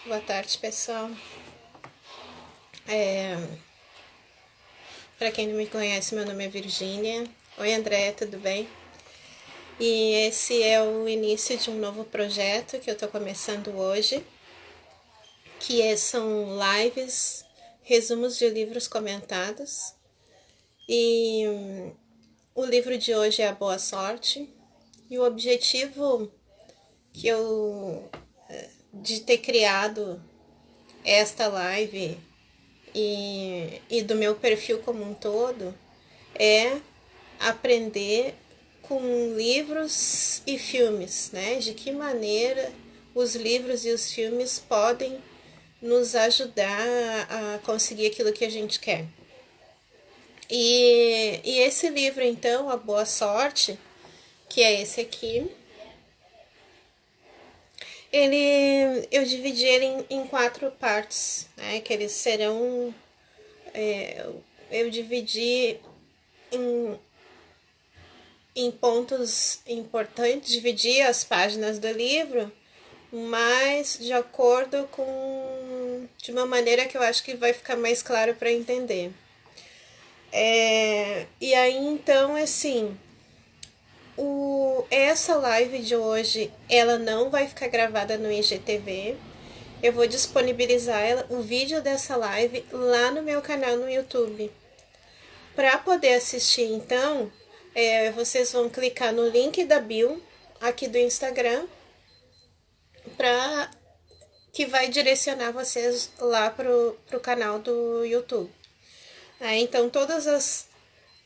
Boa tarde, pessoal. Para quem não me conhece, meu nome é Virgínia. Oi, André, tudo bem? E esse é o início de um novo projeto que eu estou começando hoje, são lives, resumos de livros comentados. E o livro de hoje é A Boa Sorte. E o objetivo que eu de ter criado esta live e do meu perfil como um todo é aprender com livros e filmes, né? De que maneira os livros e os filmes podem nos ajudar a conseguir aquilo que a gente quer. E esse livro, então, A Boa Sorte, que é esse aqui, eu dividi ele em quatro partes, né? Que eles serão. Eu dividi em, em pontos importantes, dividi as páginas do livro, mas de acordo com. De uma maneira que eu acho que vai ficar mais claro para entender. E aí, então, assim, essa live de hoje, ela não vai ficar gravada no IGTV. Eu vou disponibilizar o vídeo dessa live lá no meu canal no YouTube. Para poder assistir, então, vocês vão clicar no link da bio aqui do Instagram, para que vai direcionar vocês lá pro canal do YouTube. Então, todas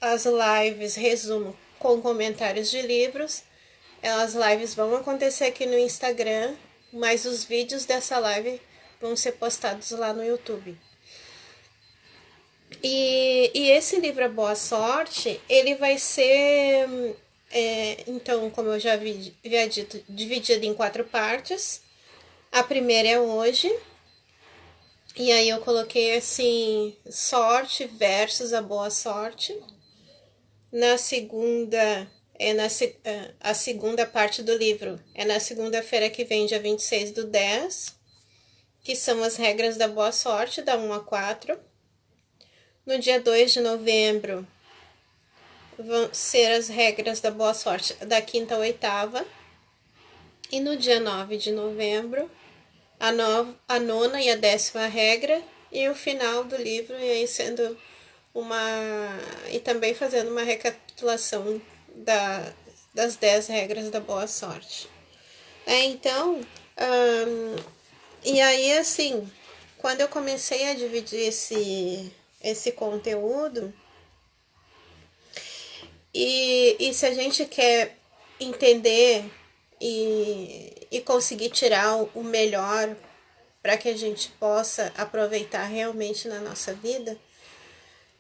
as lives, resumo com comentários de livros, as lives vão acontecer aqui no Instagram, mas os vídeos dessa live vão ser postados lá no YouTube. E esse livro, A Boa Sorte, ele vai ser, então, como eu já havia dito, dividido em quatro partes. A primeira é hoje, e aí eu coloquei assim, sorte versus a boa sorte. Na segunda, a segunda parte do livro é na segunda-feira que vem, dia 26/10, que são as regras da boa sorte, da 1 a 4. No dia 2 de novembro, vão ser as regras da boa sorte da quinta a oitava. E no dia 9 de novembro, a nona e a 10ª regra, e o final do livro, e aí sendo e também fazendo uma recapitulação das 10 regras da boa sorte. Então, e aí assim, quando eu comecei a dividir esse conteúdo, e se a gente quer entender e conseguir tirar o melhor para que a gente possa aproveitar realmente na nossa vida,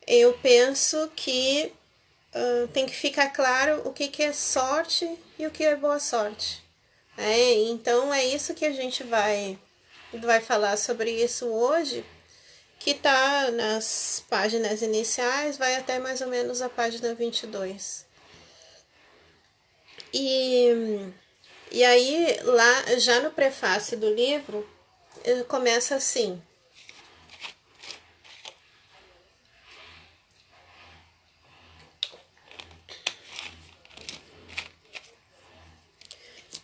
eu penso que tem que ficar claro o que é sorte e o que é boa sorte. Então é isso que a gente vai falar sobre isso hoje, que está nas páginas iniciais, vai até mais ou menos a página 22. E aí, lá, já no prefácio do livro, começa assim: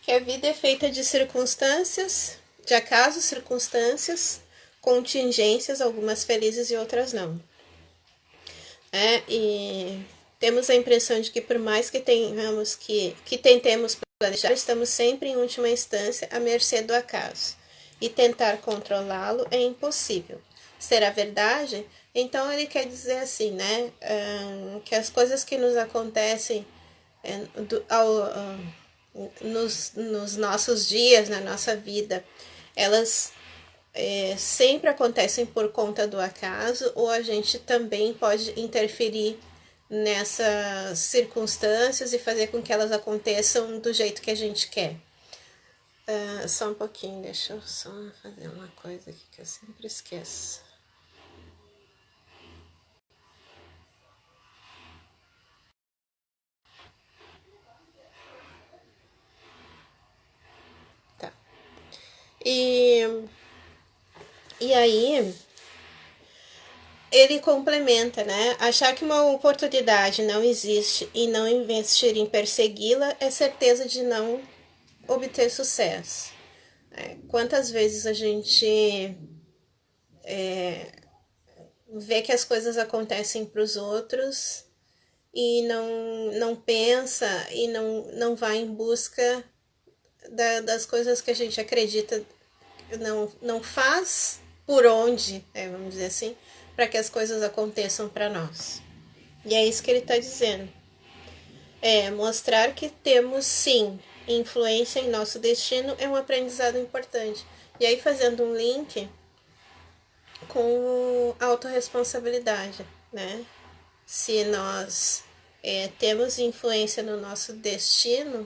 que a vida é feita de circunstâncias, de acasos, circunstâncias, contingências, algumas felizes e outras não. E temos a impressão de que por mais que tenhamos que tentemos planejar, estamos sempre em última instância à mercê do acaso. E tentar controlá-lo é impossível. Será verdade? Então ele quer dizer assim, né? Que as coisas que nos acontecem nos nossos dias, na nossa vida, elas sempre acontecem por conta do acaso, ou a gente também pode interferir nessas circunstâncias e fazer com que elas aconteçam do jeito que a gente quer. Só um pouquinho, deixa eu só fazer uma coisa aqui que eu sempre esqueço. Tá. E E aí, ele complementa, né? Achar que uma oportunidade não existe e não investir em persegui-la é certeza de não obter sucesso. Quantas vezes a gente vê que as coisas acontecem para os outros e não pensa e não vai em busca das coisas que a gente acredita, não faz por onde, vamos dizer assim, para que as coisas aconteçam para nós. E é isso que ele está dizendo. Mostrar que temos sim influência em nosso destino é um aprendizado importante. E aí, fazendo um link com a autorresponsabilidade, né? Se nós temos influência no nosso destino,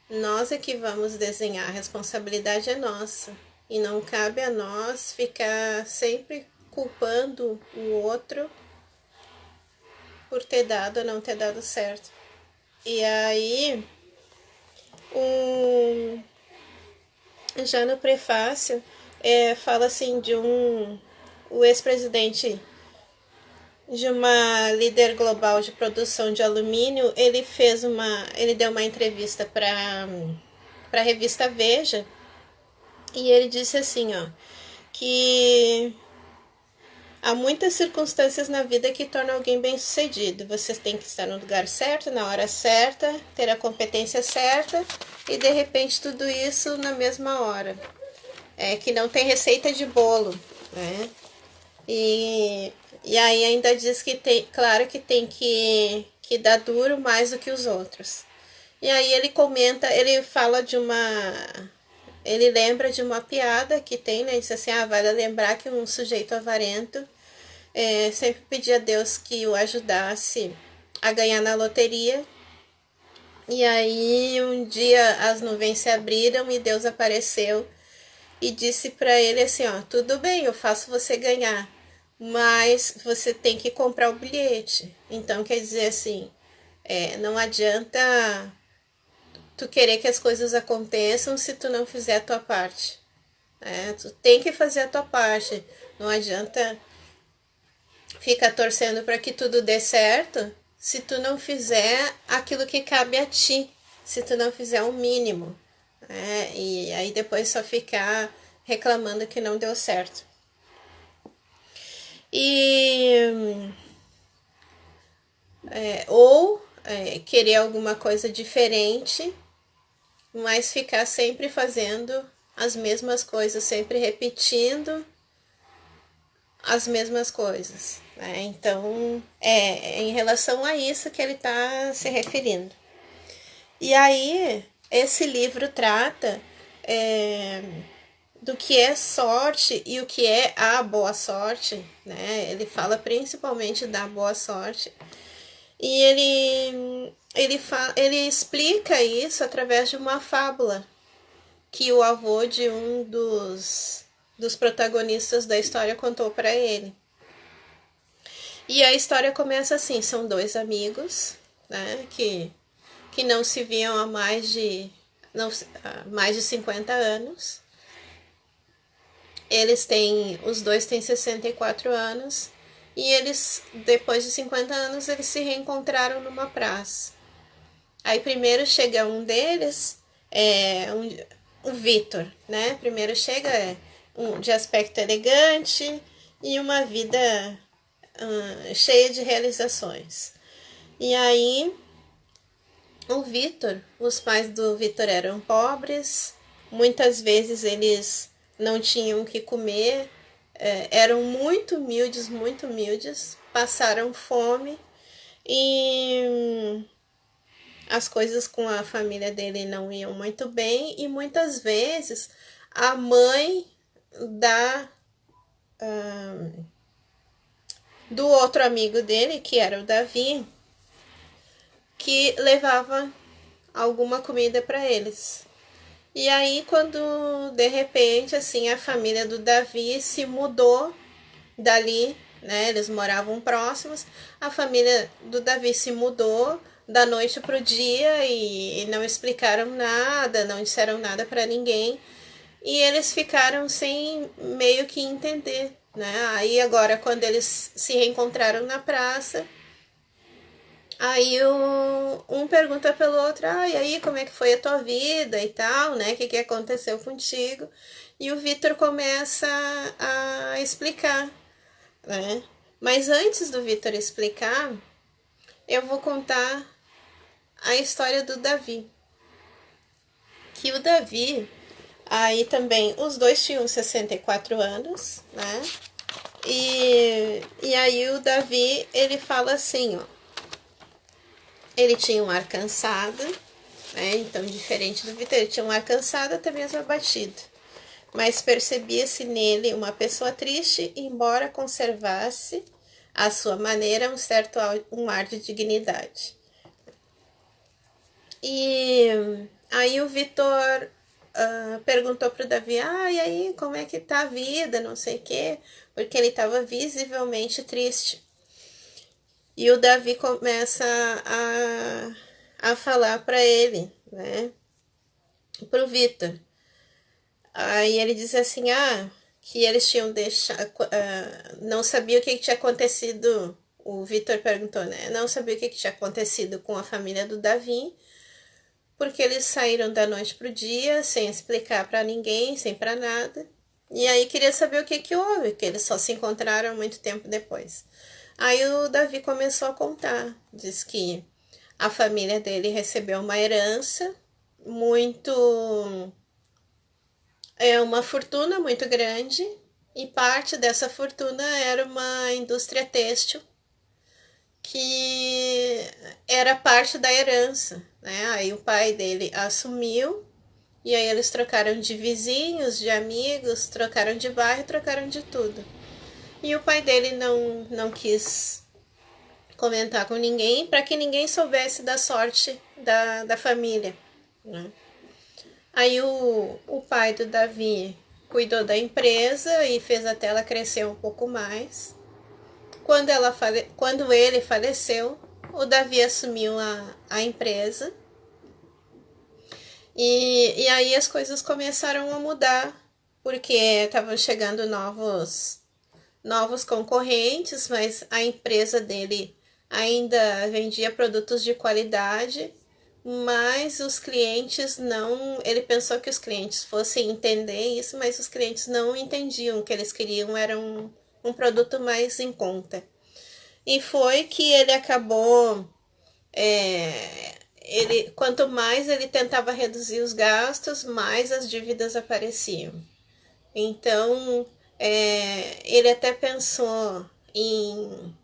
nós é que vamos desenhar, a responsabilidade é nossa. E não cabe a nós ficar sempre culpando o outro por ter dado ou não ter dado certo. E aí, já no prefácio, fala assim de o ex-presidente de uma líder global de produção de alumínio. Ele deu uma entrevista para a revista Veja, e ele disse assim, ó, que há muitas circunstâncias na vida que tornam alguém bem-sucedido. Você tem que estar no lugar certo, na hora certa, ter a competência certa e, de repente, tudo isso na mesma hora. Que não tem receita de bolo, né? E aí ainda diz que tem, claro que tem que dar duro mais do que os outros. E aí ele comenta, ele lembra de uma piada que tem, né? Diz assim, vale lembrar que um sujeito avarento sempre pedia a Deus que o ajudasse a ganhar na loteria. E aí um dia as nuvens se abriram e Deus apareceu e disse para ele assim, ó, tudo bem, eu faço você ganhar, mas você tem que comprar o bilhete. Então quer dizer assim, não adianta tu querer que as coisas aconteçam se tu não fizer a tua parte. Tu tem que fazer a tua parte. Não adianta ficar torcendo para que tudo dê certo se tu não fizer aquilo que cabe a ti, se tu não fizer o mínimo. E aí depois só ficar reclamando que não deu certo. Ou querer alguma coisa diferente, mas ficar sempre fazendo as mesmas coisas, sempre repetindo as mesmas coisas. Então, em relação a isso que ele está se referindo. E aí, esse livro trata do que é sorte e o que é a boa sorte, né? Ele fala principalmente da boa sorte. E ele explica isso através de uma fábula que o avô de um dos protagonistas da história contou para ele. E a história começa assim, são dois amigos, né, que não se viam há mais de 50 anos. Os dois têm 64 anos, e eles, depois de 50 anos, eles se reencontraram numa praça. Aí primeiro chega um deles, o Vitor, né? Primeiro chega de aspecto elegante e uma vida cheia de realizações. E aí, os pais do Vitor eram pobres, muitas vezes eles não tinham o que comer, eram muito humildes, passaram fome e as coisas com a família dele não iam muito bem, e muitas vezes a mãe do outro amigo dele, que era o Davi, que levava alguma comida para eles. E aí, quando de repente assim a família do Davi se mudou dali, né? Eles moravam próximos. A família do Davi se mudou da noite pro dia e não explicaram nada, não disseram nada para ninguém. e eles ficaram sem meio que entender, né? Aí agora, quando eles se reencontraram na praça, aí um pergunta pelo outro, e aí, como é que foi a tua vida e tal, né? O que aconteceu contigo? E o Vitor começa a explicar, né? Mas antes do Vitor explicar, eu vou contar a história do Davi. Que o Davi, aí também, os dois tinham 64 anos, né? E aí o Davi, ele fala assim, ó. Ele tinha um ar cansado, né? Então, diferente do Vitor, ele tinha um ar cansado, até mesmo abatido. Mas percebia-se nele uma pessoa triste, embora conservasse à sua maneira um ar de dignidade. E aí o Vitor perguntou pro Davi, e aí, como é que tá a vida, não sei o quê, porque ele estava visivelmente triste. E o Davi começa a falar para ele, né, pro Vitor. Aí ele diz assim, que eles tinham deixado, não sabia o que tinha acontecido, o Vitor perguntou, né, não sabia o que tinha acontecido com a família do Davi, porque eles saíram da noite pro dia, sem explicar para ninguém, sem para nada. E aí queria saber o que houve, que eles só se encontraram muito tempo depois. Aí o Davi começou a contar, diz que a família dele recebeu uma herança uma fortuna muito grande, e parte dessa fortuna era uma indústria têxtil que era parte da herança, né? Aí o pai dele assumiu, e aí eles trocaram de vizinhos, de amigos, trocaram de bairro, trocaram de tudo. E o pai dele não quis comentar com ninguém, para que ninguém soubesse da sorte da família, né? Aí o pai do Davi cuidou da empresa e fez até ela crescer um pouco mais. Quando ele faleceu, o Davi assumiu a empresa. E aí as coisas começaram a mudar, porque estavam chegando novos concorrentes, mas a empresa dele ainda vendia produtos de qualidade, mas os clientes não. Ele pensou que os clientes fossem entender isso, mas os clientes não entendiam. O que eles queriam era um produto mais em conta. E foi que ele acabou. Quanto mais ele tentava reduzir os gastos, mais as dívidas apareciam. Então, ele até pensou em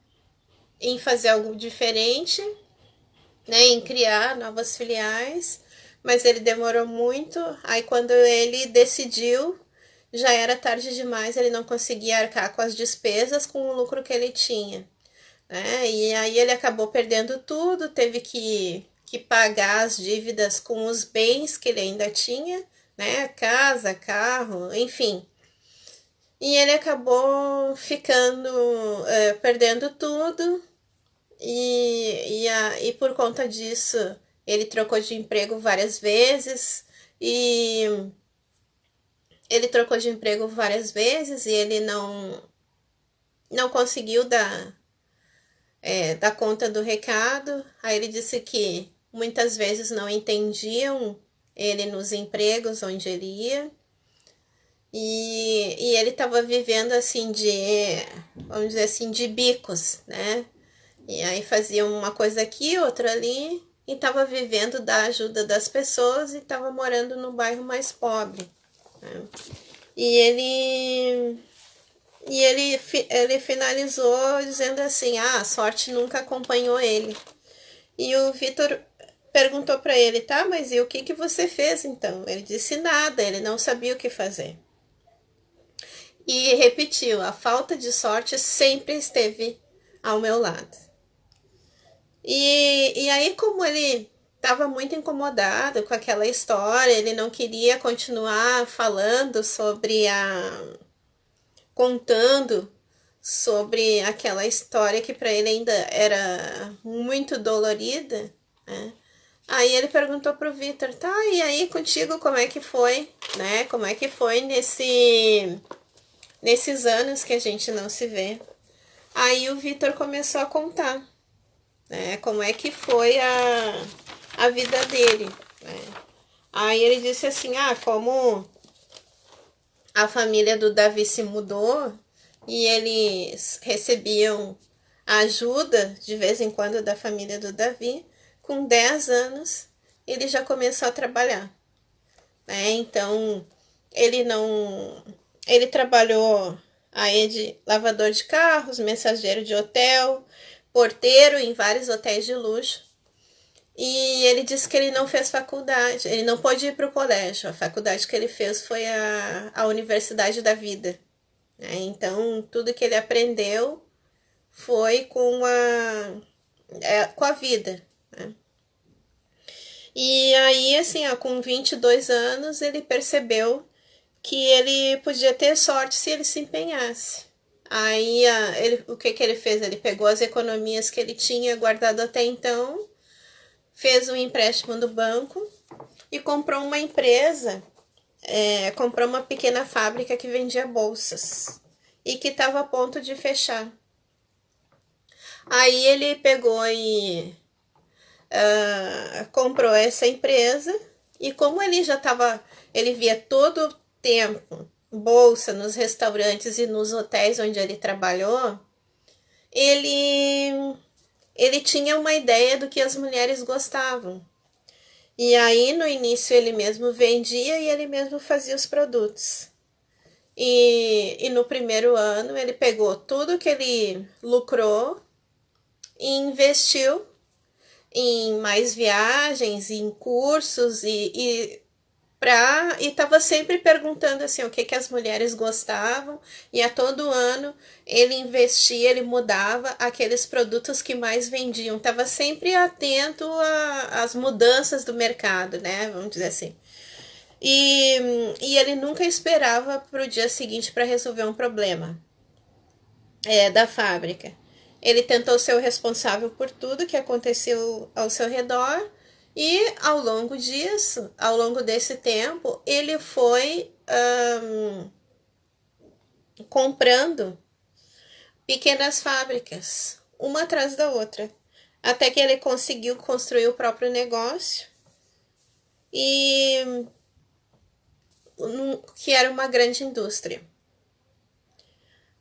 fazer algo diferente, né, em criar novas filiais, mas ele demorou muito. Aí quando ele decidiu, já era tarde demais, ele não conseguia arcar com as despesas, com o lucro que ele tinha, né? E aí ele acabou perdendo tudo, teve que pagar as dívidas com os bens que ele ainda tinha, né? Casa, carro, enfim. E ele acabou perdendo tudo, e por conta disso ele trocou de emprego várias vezes, e ele não conseguiu dar conta do recado. Aí ele disse que muitas vezes não entendiam ele nos empregos onde ele ia, e ele estava vivendo assim vamos dizer assim, de bicos, né? E aí fazia uma coisa aqui, outra ali, e estava vivendo da ajuda das pessoas, e estava morando no bairro mais pobre, né? Ele finalizou dizendo assim, a sorte nunca acompanhou ele. E o Vitor perguntou para ele, tá, mas e o que você fez então? Ele disse nada, ele não sabia o que fazer. E repetiu, a falta de sorte sempre esteve ao meu lado. E aí, como ele estava muito incomodado com aquela história, ele não queria continuar contando sobre aquela história que para ele ainda era muito dolorida, né? Aí ele perguntou pro Vitor, tá, e aí contigo como é que foi né? Como é que foi nesses anos que a gente não se vê. Aí o Vitor começou a contar, né? Como é que foi a vida dele, né? Aí ele disse assim, como a família do Davi se mudou e eles recebiam ajuda de vez em quando da família do Davi, com 10 anos ele já começou a trabalhar, né? Então ele não. Ele trabalhou aí de lavador de carros, mensageiro de hotel, porteiro em vários hotéis de luxo. E ele disse que ele não fez faculdade, ele não pôde ir para o colégio. A faculdade que ele fez foi a Universidade da Vida, né? Então, tudo que ele aprendeu foi com a vida, né? E aí, assim, com 22 anos, ele percebeu que ele podia ter sorte se ele se empenhasse. Aí, o que ele fez? Ele pegou as economias que ele tinha guardado até então, fez um empréstimo no banco e comprou uma empresa, comprou uma pequena fábrica que vendia bolsas e que estava a ponto de fechar. Aí ele pegou e comprou essa empresa e como ele já estava, ele via todo o tempo bolsa nos restaurantes e nos hotéis onde ele trabalhou, ele tinha uma ideia do que as mulheres gostavam. E aí, no início, ele mesmo vendia e ele mesmo fazia os produtos. E no primeiro ano, ele pegou tudo que ele lucrou e investiu em mais viagens, em cursos e estava sempre perguntando assim o que as mulheres gostavam e a todo ano ele investia, ele mudava aqueles produtos que mais vendiam, estava sempre atento às mudanças do mercado, né, vamos dizer assim. E ele nunca esperava para o dia seguinte para resolver um problema da fábrica. Ele tentou ser o responsável por tudo que aconteceu ao seu redor e ao longo disso, ao longo desse tempo, ele foi comprando pequenas fábricas, uma atrás da outra, até que ele conseguiu construir o próprio negócio e que era uma grande indústria.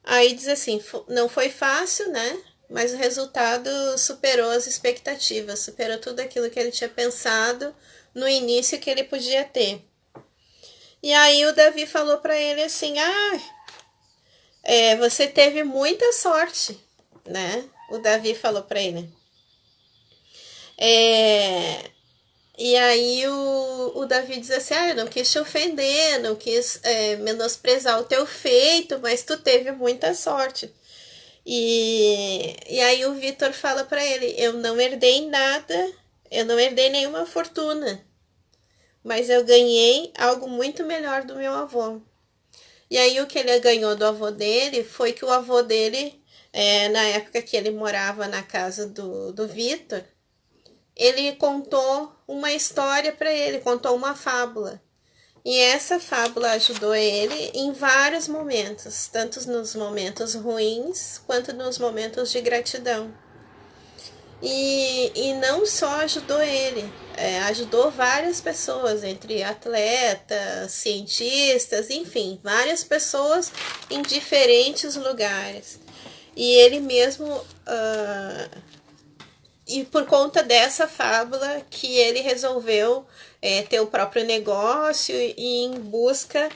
Aí diz assim, não foi fácil, né? Mas o resultado superou as expectativas, superou tudo aquilo que ele tinha pensado no início que ele podia ter. E aí o Davi falou para ele assim, você teve muita sorte, né? O Davi falou para ele. E aí o Davi diz assim, eu não quis te ofender, não quis menosprezar o teu feito, mas tu teve muita sorte. E aí o Vitor fala para ele, eu não herdei nada, eu não herdei nenhuma fortuna, mas eu ganhei algo muito melhor do meu avô. E aí o que ele ganhou do avô dele foi que o avô dele, na época que ele morava na casa do Vitor, ele contou uma história para ele, contou uma fábula. E essa fábula ajudou ele em vários momentos, tanto nos momentos ruins quanto nos momentos de gratidão. E não só ajudou ele, ajudou várias pessoas, entre atletas, cientistas, enfim, várias pessoas em diferentes lugares. E ele mesmo, e por conta dessa fábula que ele resolveu ter o próprio negócio e ir em busca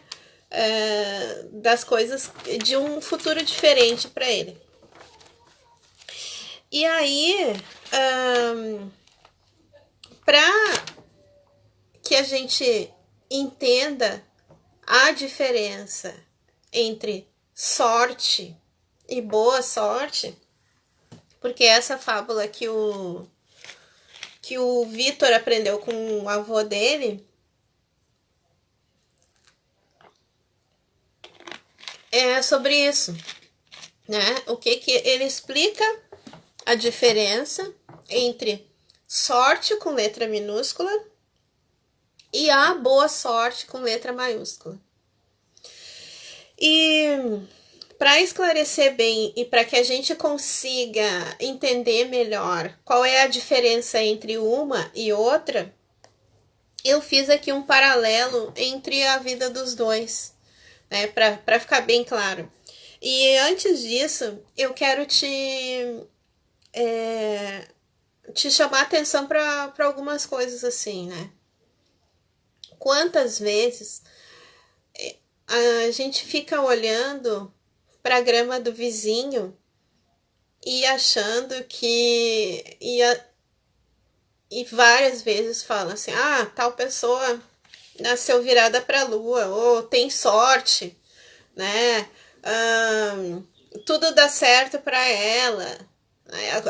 das coisas, de um futuro diferente para ele. E aí, para que a gente entenda a diferença entre sorte e boa sorte, porque essa fábula que o Vitor aprendeu com o avô dele é sobre isso, né? O que ele explica a diferença entre sorte com letra minúscula e a boa sorte com letra maiúscula. E para esclarecer bem e para que a gente consiga entender melhor qual é a diferença entre uma e outra, eu fiz aqui um paralelo entre a vida dos dois, né, para ficar bem claro. E antes disso, eu quero te chamar a atenção para algumas coisas assim, né? Quantas vezes a gente fica olhando para a grama do vizinho e achando que e várias vezes fala assim: ah, tal pessoa nasceu virada para a lua, ou tem sorte, né? Tudo dá certo para ela.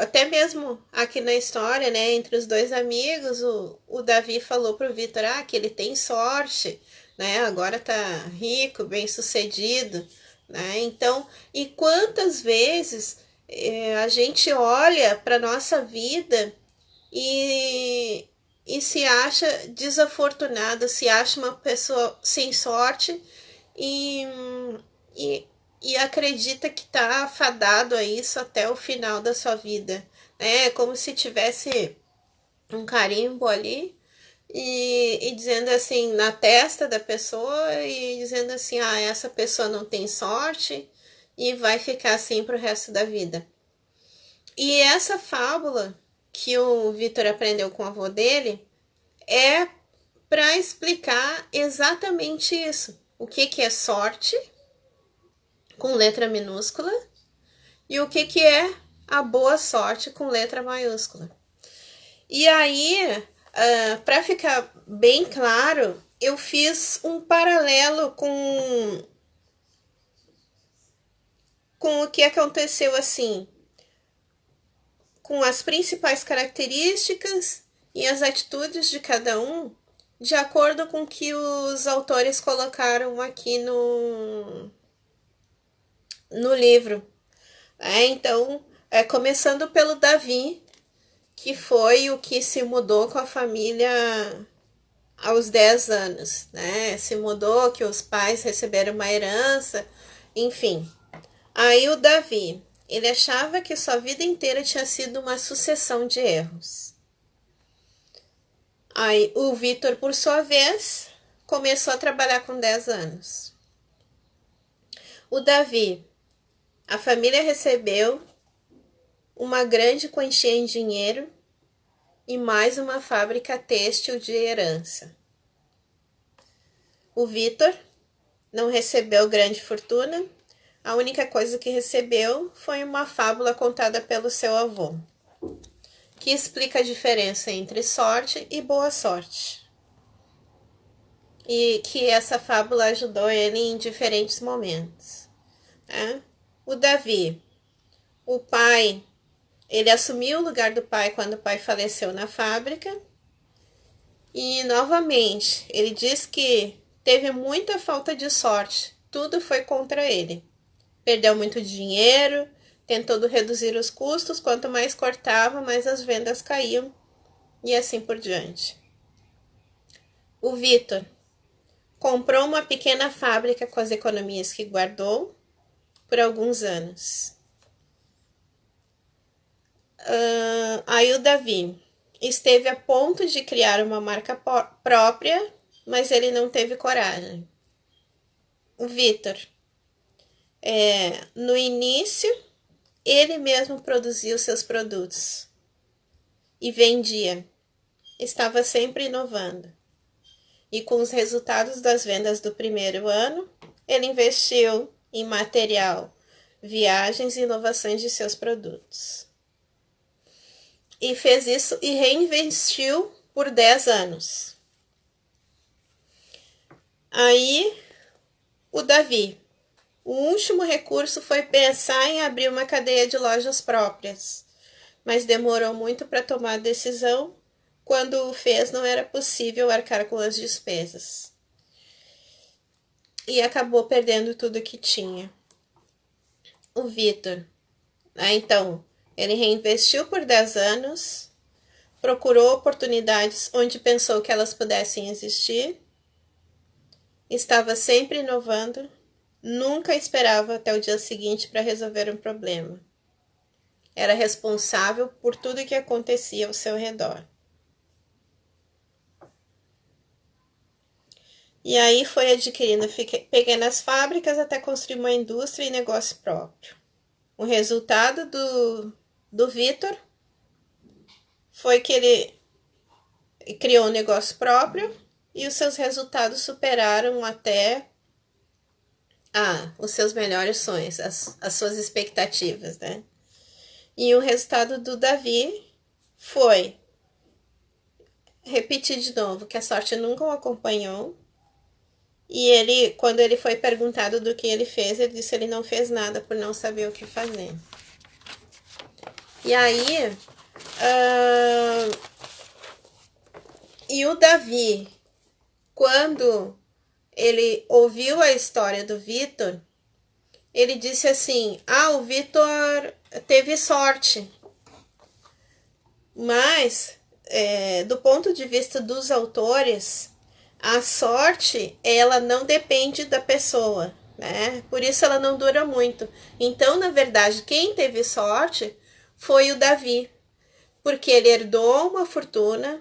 Até mesmo aqui na história, né, entre os dois amigos, o Davi falou pro Vitor que ele tem sorte, né? Agora tá rico, bem sucedido, né? Então, e quantas vezes a gente olha para nossa vida e, e se acha desafortunada, se acha uma pessoa sem sorte e, e, e acredita que tá fadado a isso até o final da sua vida. É como se tivesse um carimbo ali e dizendo assim na testa da pessoa e dizendo assim, essa pessoa não tem sorte e vai ficar assim pro resto da vida. E essa fábula que o Vitor aprendeu com o avô dele é para explicar exatamente isso. O que é sorte, com letra minúscula, e o que é a boa sorte, com letra maiúscula. E aí, para ficar bem claro, eu fiz um paralelo com o que aconteceu assim, com as principais características e as atitudes de cada um, de acordo com o que os autores colocaram aqui no livro. Então, começando pelo Davi, que foi o que se mudou com a família aos 10 anos, né? Se mudou, que os pais receberam uma herança, enfim. Aí o Davi, ele achava que sua vida inteira tinha sido uma sucessão de erros. Aí o Vitor, por sua vez, começou a trabalhar com 10 anos. O Davi, a família recebeu uma grande quantia em dinheiro e mais uma fábrica têxtil de herança. O Vitor não recebeu grande fortuna, a única coisa que recebeu foi uma fábula contada pelo seu avô, que explica a diferença entre sorte e boa sorte. E que essa fábula ajudou ele em diferentes momentos. O Davi, o pai, ele assumiu o lugar do pai quando o pai faleceu na fábrica. E novamente, ele diz que teve muita falta de sorte, tudo foi contra ele. Perdeu muito dinheiro, tentou reduzir os custos, quanto mais cortava, mais as vendas caíam, e assim por diante. O Vitor comprou uma pequena fábrica com as economias que guardou por alguns anos. Aí o Davi esteve a ponto de criar uma marca própria, mas ele não teve coragem. O Vitor, no início, ele mesmo produzia os seus produtos e vendia. Estava sempre inovando. E com os resultados das vendas do primeiro ano, ele investiu em material, viagens e inovações de seus produtos. E fez isso e reinvestiu por 10 anos. Aí, o Davi, o último recurso foi pensar em abrir uma cadeia de lojas próprias, mas demorou muito para tomar a decisão. Quando o fez, não era possível arcar com as despesas. E acabou perdendo tudo que tinha. O Vitor, então, ele reinvestiu por 10 anos, procurou oportunidades onde pensou que elas pudessem existir, estava sempre inovando, nunca esperava até o dia seguinte para resolver um problema. Era responsável por tudo que acontecia ao seu redor. E aí foi adquirindo pequenas fábricas até construir uma indústria e negócio próprio. O resultado do Vitor foi que ele criou um negócio próprio e os seus resultados superaram até os seus melhores sonhos, as suas expectativas, né? E o resultado do Davi foi, repetir de novo, que a sorte nunca o acompanhou. E ele, quando ele foi perguntado do que ele fez, ele disse que ele não fez nada por não saber o que fazer. E aí, e o Davi, quando ele ouviu a história do Vitor, ele disse assim, o Vitor teve sorte. Mas, do ponto de vista dos autores, a sorte, ela não depende da pessoa, né? Por isso ela não dura muito. Então, na verdade, quem teve sorte foi o Davi, porque ele herdou uma fortuna,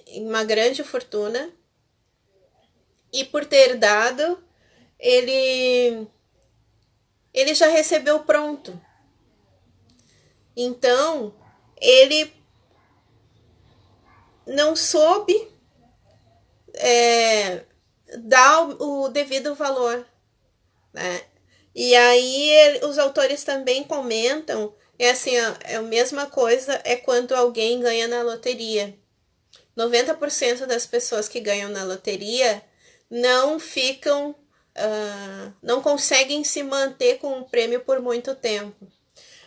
uma grande fortuna, e por ter herdado, ele já recebeu pronto. Então, ele não soube dar o devido valor, né? E aí os autores também comentam, assim, a mesma coisa é quando alguém ganha na loteria. 90% das pessoas que ganham na loteria não ficam, não conseguem se manter com o prêmio por muito tempo.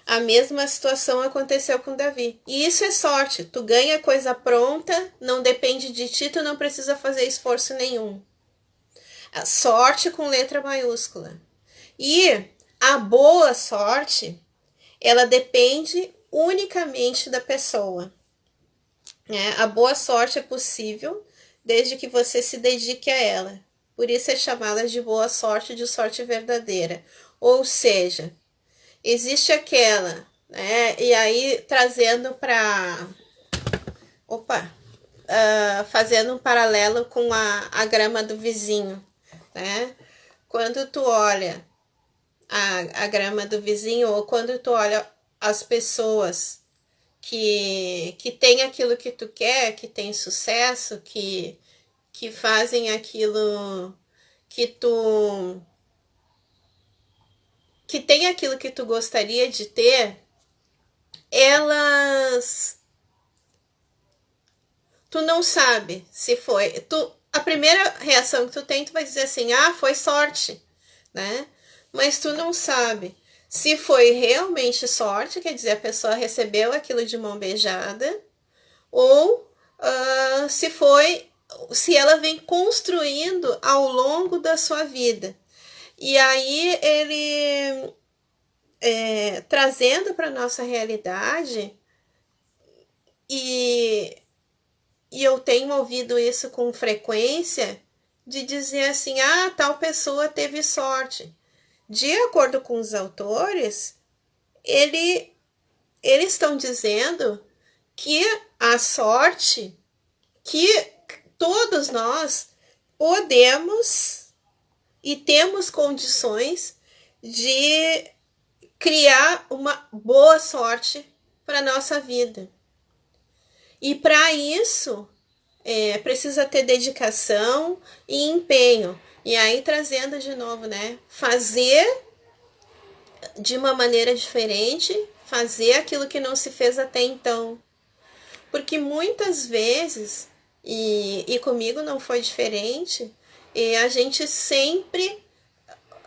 A mesma situação aconteceu com Davi. E isso é sorte. Tu ganha coisa pronta, não depende de ti, tu não precisa fazer esforço nenhum. A sorte com letra maiúscula. E a boa sorte, ela depende unicamente da pessoa. A boa sorte é possível desde que você se dedique a ela. Por isso é chamada de boa sorte, de sorte verdadeira. Ou seja, existe aquela, né? E aí trazendo para... fazendo um paralelo com a grama do vizinho, né? Quando tu olha a grama do vizinho, ou quando tu olha as pessoas que tem aquilo que tu quer, que tem sucesso, que fazem aquilo que tem aquilo que tu gostaria de ter, tu não sabe se foi, a primeira reação que tu tem, tu vai dizer assim, foi sorte, né? Mas tu não sabe se foi realmente sorte, quer dizer, a pessoa recebeu aquilo de mão beijada, ou se ela vem construindo ao longo da sua vida. E aí ele, trazendo para a nossa realidade, e eu tenho ouvido isso com frequência, de dizer assim, tal pessoa teve sorte. De acordo com os autores, eles estão dizendo que a sorte, que todos nós podemos e temos condições de criar uma boa sorte para a nossa vida. E para isso, precisa ter dedicação e empenho. E aí, trazendo de novo, né? Fazer de uma maneira diferente, fazer aquilo que não se fez até então. Porque muitas vezes, e comigo não foi diferente, a gente sempre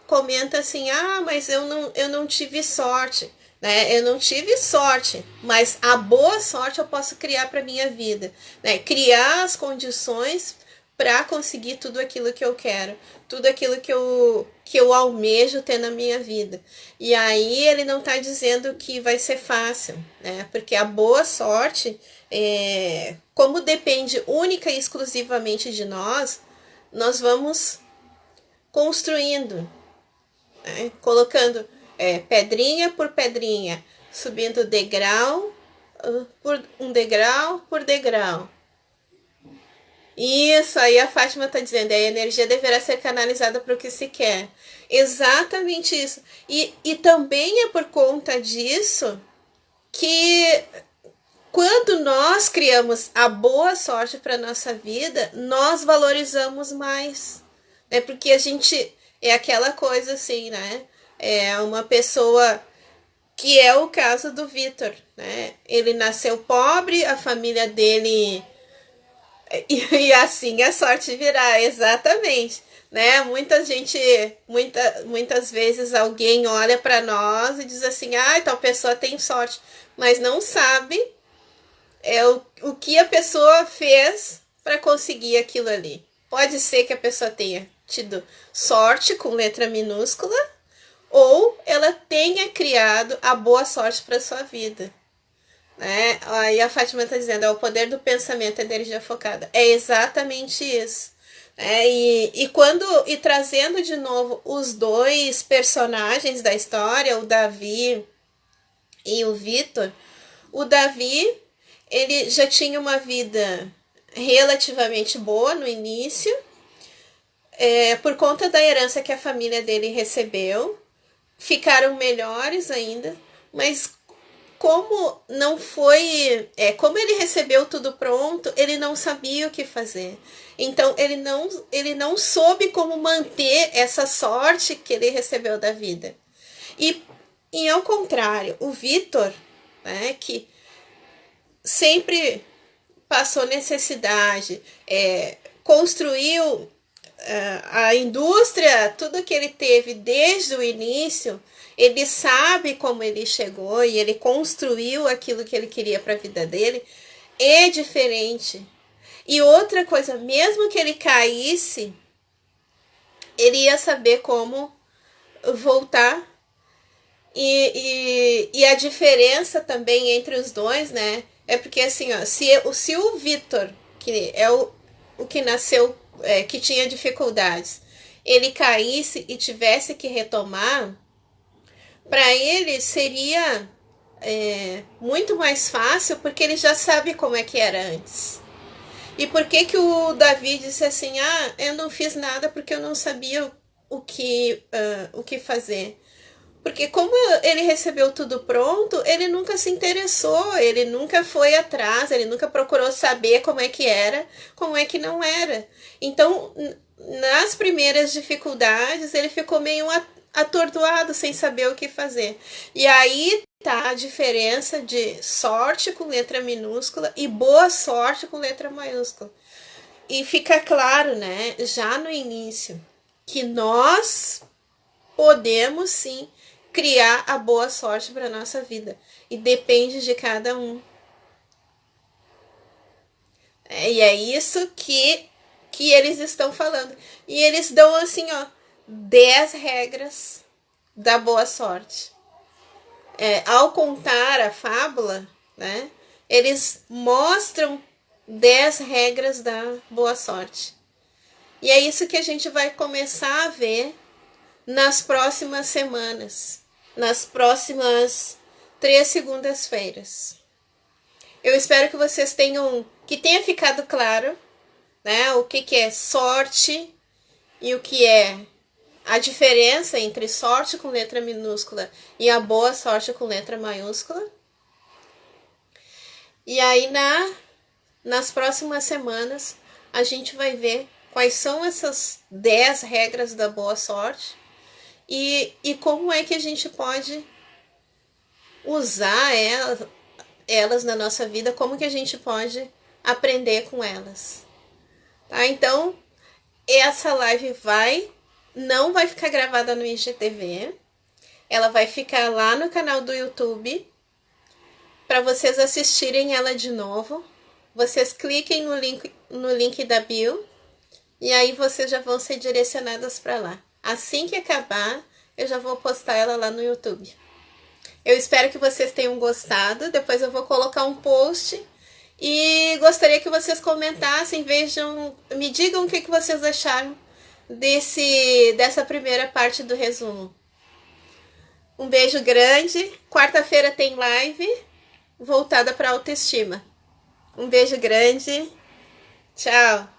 comenta assim, mas eu não tive sorte, né? Eu não tive sorte, mas a boa sorte eu posso criar para minha vida, né? Criar as condições para conseguir tudo aquilo que eu quero, tudo aquilo que eu almejo ter na minha vida. E aí ele não está dizendo que vai ser fácil, né? Porque a boa sorte, como depende única e exclusivamente de nós, nós vamos construindo, né? Colocando pedrinha por pedrinha, subindo degrau por degrau. Isso, aí a Fátima está dizendo, a energia deverá ser canalizada para o que se quer. Exatamente isso. E também é por conta disso que quando nós criamos a boa sorte para a nossa vida, nós valorizamos mais. Né? Porque a gente é aquela coisa assim, né? É uma pessoa que é o caso do Vitor, né? Ele nasceu pobre, a família dele... E assim a sorte virá, exatamente. Né? Muitas vezes alguém olha para nós e diz assim, tal pessoa tem sorte, mas não sabe o que a pessoa fez para conseguir aquilo ali. Pode ser que a pessoa tenha tido sorte com letra minúscula, ou ela tenha criado a boa sorte para sua vida. Né? Aí a Fátima está dizendo, é o poder do pensamento, energia focada. É exatamente isso. E trazendo de novo os dois personagens da história, o Davi e o Vitor, o Davi, ele já tinha uma vida relativamente boa no início, por conta da herança que a família dele recebeu, ficaram melhores ainda, mas como não foi, como ele recebeu tudo pronto, ele não sabia o que fazer. Então ele não soube como manter essa sorte que ele recebeu da vida. E ao contrário, o Vitor, né, que sempre passou necessidade, construiu a indústria, tudo que ele teve desde o início, ele sabe como ele chegou e ele construiu aquilo que ele queria para a vida dele, é diferente. E outra coisa, mesmo que ele caísse, ele ia saber como voltar. E a diferença também entre os dois, né? É porque assim, ó, se o Vitor, que é o que nasceu, que tinha dificuldades, ele caísse e tivesse que retomar, para ele seria muito mais fácil, porque ele já sabe como é que era antes. E por que o Davi disse assim, eu não fiz nada porque eu não sabia o que fazer? Porque como ele recebeu tudo pronto, ele nunca se interessou, ele nunca foi atrás, ele nunca procurou saber como é que era, como é que não era. Então, nas primeiras dificuldades, ele ficou meio atordoado, sem saber o que fazer. E aí tá a diferença de sorte com letra minúscula e boa sorte com letra maiúscula. E fica claro, né, já no início, que nós podemos sim criar a boa sorte para nossa vida. E depende de cada um. E é isso que eles estão falando. E eles dão assim, 10 regras da boa sorte. Ao contar a fábula, né, eles mostram 10 regras da boa sorte. E é isso que a gente vai começar a ver nas próximas semanas, nas próximas 3 segundas-feiras. Eu espero que vocês que tenha ficado claro, né, o que é sorte e o que é a diferença entre sorte com letra minúscula e a boa sorte com letra maiúscula. E aí nas próximas semanas a gente vai ver quais são essas 10 regras da boa sorte e como é que a gente pode usar elas na nossa vida, como que a gente pode aprender com elas. Tá? Então, essa live não vai ficar gravada no IGTV, ela vai ficar lá no canal do YouTube, para vocês assistirem ela de novo. Vocês cliquem no link da bio E aí vocês já vão ser direcionadas para lá. Assim que acabar, eu já vou postar ela lá no YouTube. Eu espero que vocês tenham gostado. Depois eu vou colocar um post e gostaria que vocês comentassem, vejam, me digam o que vocês acharam dessa primeira parte do resumo. Um beijo grande. Quarta-feira tem live voltada para autoestima. Um beijo grande. Tchau.